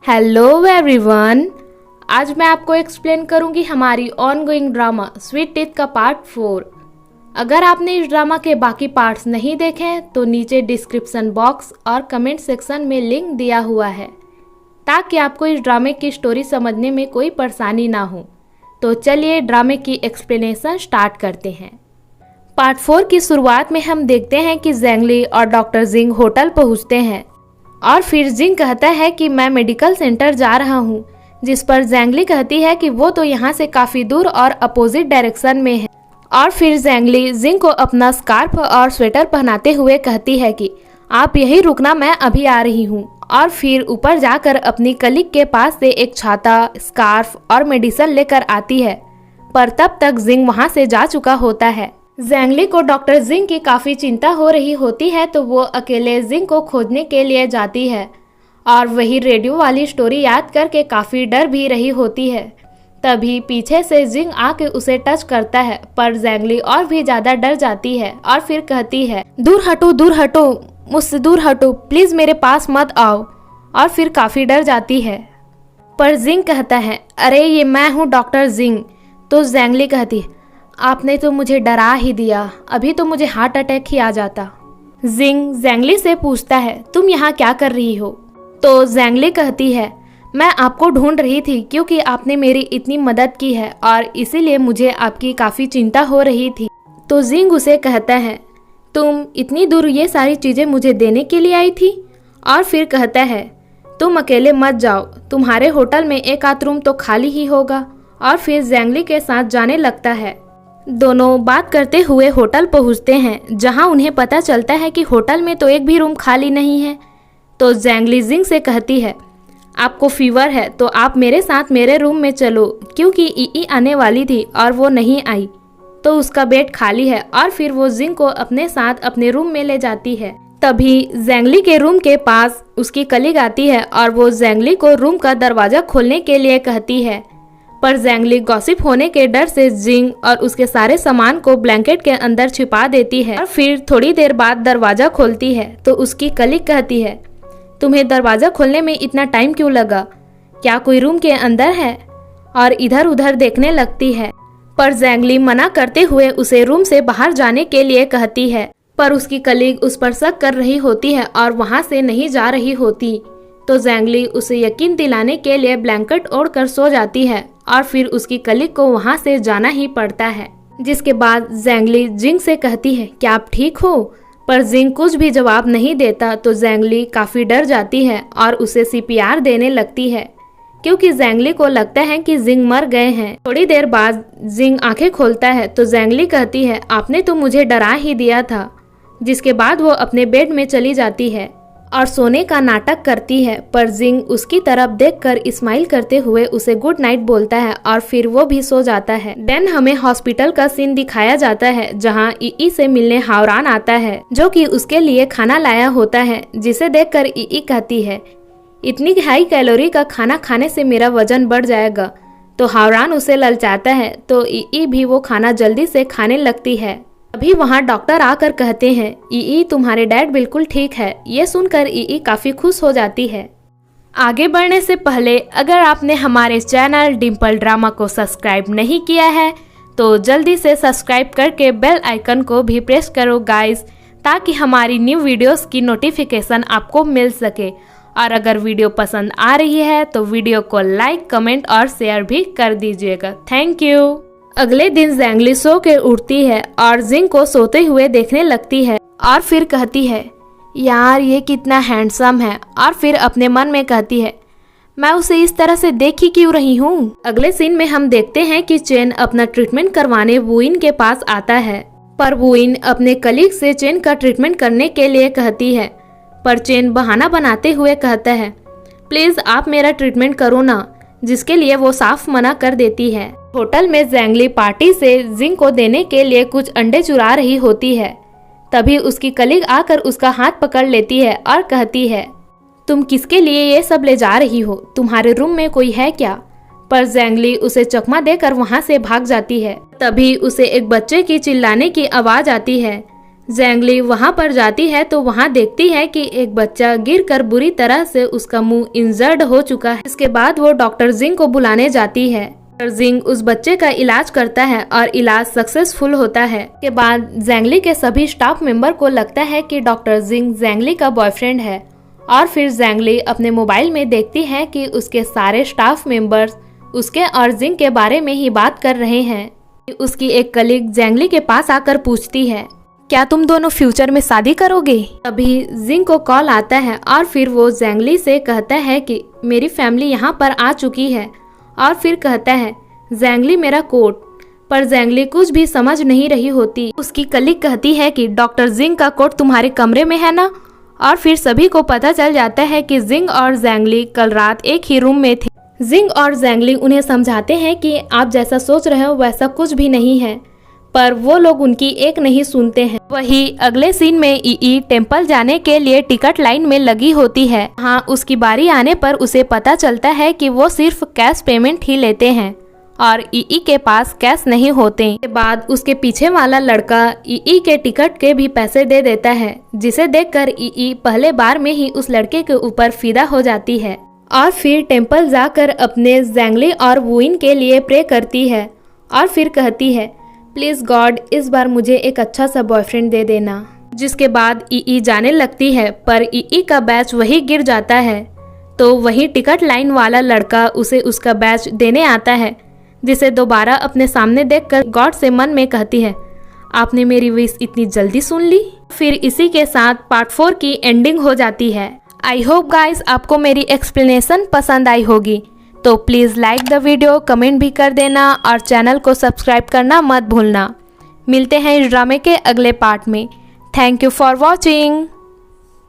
Hello everyone, आज मैं आपको एक्सप्लेन करूंगी हमारी ऑनगोइंग ड्रामा स्वीट टीथ का पार्ट 4। अगर आपने इस ड्रामा के बाकी पार्ट्स नहीं देखे हैं तो नीचे डिस्क्रिप्शन बॉक्स और कमेंट सेक्शन में लिंक दिया हुआ है ताकि आपको इस ड्रामे की स्टोरी समझने में कोई परेशानी ना हो। तो चलिए ड्रामे की एक्सप्लेनेशन स्टार्ट करते हैं। पार्ट 4 की शुरुआत में हम देखते हैं कि ज़ेंगली और डॉक्टर जिंग होटल पहुंचते हैं और फिर जिंग कहता है कि मैं मेडिकल सेंटर जा रहा हूँ, जिस पर ज़ेंगली कहती है कि वो तो यहाँ से काफ़ी दूर और अपोजिट डायरेक्शन में है। और फिर ज़ेंगली जिंग को अपना स्कार्फ और स्वेटर पहनाते हुए कहती है कि आप यहीं रुकना, मैं अभी आ रही हूँ। और फिर ऊपर जाकर अपनी कलीग के पास से एक छाता, स्कार्फ और मेडिसिन लेकर आती है, पर तब तक जिंग वहाँ से जा चुका होता है। ज़ेंगली को डॉक्टर जिंग की काफ़ी चिंता हो रही होती है तो वो अकेले जिंग को खोजने के लिए जाती है और वही रेडियो वाली स्टोरी याद करके काफ़ी डर भी रही होती है। तभी पीछे से जिंग आके उसे टच करता है, पर ज़ेंगली और भी ज़्यादा डर जाती है और फिर कहती है दूर हटो, मुझसे दूर हटो, प्लीज़ मेरे पास मत आओ। और फिर काफ़ी डर जाती है, पर जिंग कहता है अरे ये मैं हूँ डॉक्टर जिंग। तो ज़ेंगली कहती है आपने तो मुझे डरा ही दिया, अभी तो मुझे हार्ट अटैक ही आ जाता। जिंग ज़ेंगली से पूछता है तुम यहाँ क्या कर रही हो? तो ज़ेंगली कहती है मैं आपको ढूंढ रही थी क्योंकि आपने मेरी इतनी मदद की है और इसीलिए मुझे आपकी काफ़ी चिंता हो रही थी। तो जिंग उसे कहता है तुम इतनी दूर ये सारी चीज़ें मुझे देने के लिए आई थी? और फिर कहता है तुम अकेले मत जाओ, तुम्हारे होटल में एक आध रूम तो खाली ही होगा। और फिर ज़ेंगली के साथ जाने लगता है। दोनों बात करते हुए होटल पहुंचते हैं, जहां उन्हें पता चलता है कि होटल में तो एक भी रूम खाली नहीं है। तो ज़ेंगली जिंग से कहती है आपको फीवर है तो आप मेरे साथ मेरे रूम में चलो, क्योंकि ईई आने वाली थी और वो नहीं आई तो उसका बेड खाली है। और फिर वो जिंग को अपने साथ अपने रूम में ले जाती है। तभी ज़ेंगली के रूम के पास उसकी कलीग आती है और वो ज़ेंगली को रूम का दरवाज़ा खोलने के लिए कहती है, पर ज़ेंगली गॉसिप होने के डर से जिंग और उसके सारे सामान को ब्लैंकेट के अंदर छिपा देती है। और फिर थोड़ी देर बाद दरवाज़ा खोलती है तो उसकी कलीग कहती है तुम्हें दरवाज़ा खोलने में इतना टाइम क्यों लगा, क्या कोई रूम के अंदर है? और इधर उधर देखने लगती है, पर ज़ेंगली मना करते हुए उसे रूम से बाहर जाने के लिए कहती है, पर उसकी कलीग उस पर शक कर रही होती है और वहाँ से नहीं जा रही होती। तो ज़ेंगली उसे यकीन दिलाने के लिए ब्लैंकेट ओढ़कर सो जाती है और फिर उसकी कलीग को वहाँ से जाना ही पड़ता है। जिसके बाद ज़ेंगली जिंग से कहती है क्या आप ठीक हो? पर जिंग कुछ भी जवाब नहीं देता तो ज़ेंगली काफ़ी डर जाती है और उसे सीपीआर देने लगती है, क्योंकि ज़ेंगली को लगता है कि जिंग मर गए हैं। थोड़ी देर बाद जिंग आंखें खोलता है तो ज़ेंगली कहती है आपने तो मुझे डरा ही दिया था। जिसके बाद वो अपने बेड में चली जाती है और सोने का नाटक करती है, पर जिंग उसकी तरफ देखकर स्माइल करते हुए उसे गुड नाइट बोलता है और फिर वो भी सो जाता है। देन हमें हॉस्पिटल का सीन दिखाया जाता है, जहां ईई से मिलने हावरान आता है, जो कि उसके लिए खाना लाया होता है, जिसे देखकर ईई कहती है इतनी हाई कैलोरी का खाना खाने से मेरा वजन बढ़ जाएगा। तो हावरान उसे ललचाता है तो ईई भी वो खाना जल्दी से खाने लगती है। अभी वहाँ डॉक्टर आकर कहते हैं ईई तुम्हारे डैड बिल्कुल ठीक है। ये सुनकर ईई काफ़ी खुश हो जाती है। आगे बढ़ने से पहले अगर आपने हमारे चैनल डिम्पल ड्रामा को सब्सक्राइब नहीं किया है तो जल्दी से सब्सक्राइब करके बेल आइकन को भी प्रेस करो गाइस, ताकि हमारी न्यू वीडियोस की नोटिफिकेशन आपको मिल सके। और अगर वीडियो पसंद आ रही है तो वीडियो को लाइक, कमेंट और शेयर भी कर दीजिएगा। Thank you. अगले दिन ज़ेंगली सो के उठती है और जिंग को सोते हुए देखने लगती है और फिर कहती है यार ये कितना हैंडसम है। और फिर अपने मन में कहती है मैं उसे इस तरह से देख ही क्यों रही हूँ। अगले सीन में हम देखते हैं कि चेन अपना ट्रीटमेंट करवाने वुइन के पास आता है, पर वुइन अपने कलीग से चेन का ट्रीटमेंट करने के लिए कहती है, पर चेन बहाना बनाते हुए कहता है प्लीज़ आप मेरा ट्रीटमेंट करो ना, जिसके लिए वो साफ मना कर देती है। होटल में ज़ेंगली पार्टी से जिंग को देने के लिए कुछ अंडे चुरा रही होती है। तभी उसकी कलीग आकर उसका हाथ पकड़ लेती है और कहती है तुम किसके लिए ये सब ले जा रही हो, तुम्हारे रूम में कोई है क्या? पर ज़ेंगली उसे चकमा देकर वहाँ से भाग जाती है। तभी उसे एक बच्चे की चिल्लाने की आवाज़ आती है, ज़ैंगली वहां पर जाती है तो वहां देखती है कि एक बच्चा गिरकर बुरी तरह से उसका मुंह इंजर्ड हो चुका है। इसके बाद वो डॉक्टर जिंग को बुलाने जाती है। डॉक्टर जिंग उस बच्चे का इलाज करता है और इलाज सक्सेसफुल होता है। के बाद ज़ैंगली के सभी स्टाफ मेंबर को लगता है कि डॉक्टर जिंग ज़ैंगली का बॉयफ्रेंड है और फिर ज़ैंगली अपने मोबाइल में देखती है कि उसके सारे स्टाफ मेंबर्स उसके और जिंग के बारे में ही बात कर रहे हैं। उसकी एक कलीग ज़ैंगली के पास आकर पूछती है, क्या तुम दोनों फ्यूचर में शादी करोगे? तभी जिंग को कॉल आता है और फिर वो ज़ैंगली से कहता है कि मेरी फैमिली यहाँ पर आ चुकी है और फिर कहता है ज़ैंगली मेरा कोट। पर ज़ैंगली कुछ भी समझ नहीं रही होती। उसकी कलीग कहती है कि डॉक्टर जिंग का कोट तुम्हारे कमरे में है ना? और फिर सभी को पता चल जाता है कि जिंग और ज़ैंगली कल रात एक ही रूम में थे। जिंग और ज़ैंगली उन्हें समझाते हैं कि आप जैसा सोच रहे हो वैसा कुछ भी नहीं है, पर वो लोग उनकी एक नहीं सुनते हैं। वही अगले सीन में ई टेम्पल जाने के लिए टिकट लाइन में लगी होती है। हाँ, उसकी बारी आने पर उसे पता चलता है कि वो सिर्फ कैश पेमेंट ही लेते हैं और ई के पास कैश नहीं होते। के बाद उसके पीछे वाला लड़का ई के टिकट के भी पैसे दे देता है, जिसे देखकर ई पहले बार में ही उस लड़के के ऊपर फिदा हो जाती है और फिर टेम्पल जाकर अपने ज़ैंगली और वुइन के लिए प्रे करती है और फिर कहती है प्लीज़ गॉड इस बार मुझे एक अच्छा सा बॉयफ्रेंड दे देना। जिसके बाद ई जाने लगती है, पर ई का बैच वही गिर जाता है। तो वही टिकट लाइन वाला लड़का उसे उसका बैच देने आता है, जिसे दोबारा अपने सामने देखकर गॉड से मन में कहती है आपने मेरी विश इतनी जल्दी सुन ली। फिर इसी के साथ पार्ट 4 की एंडिंग हो जाती है। आई होप गाइस आपको मेरी एक्सप्लेनेशन पसंद आई होगी, तो please like the video, comment भी कर देना और चैनल को सब्सक्राइब करना मत भूलना। मिलते हैं इस ड्रामे के अगले पार्ट में। Thank you for watching.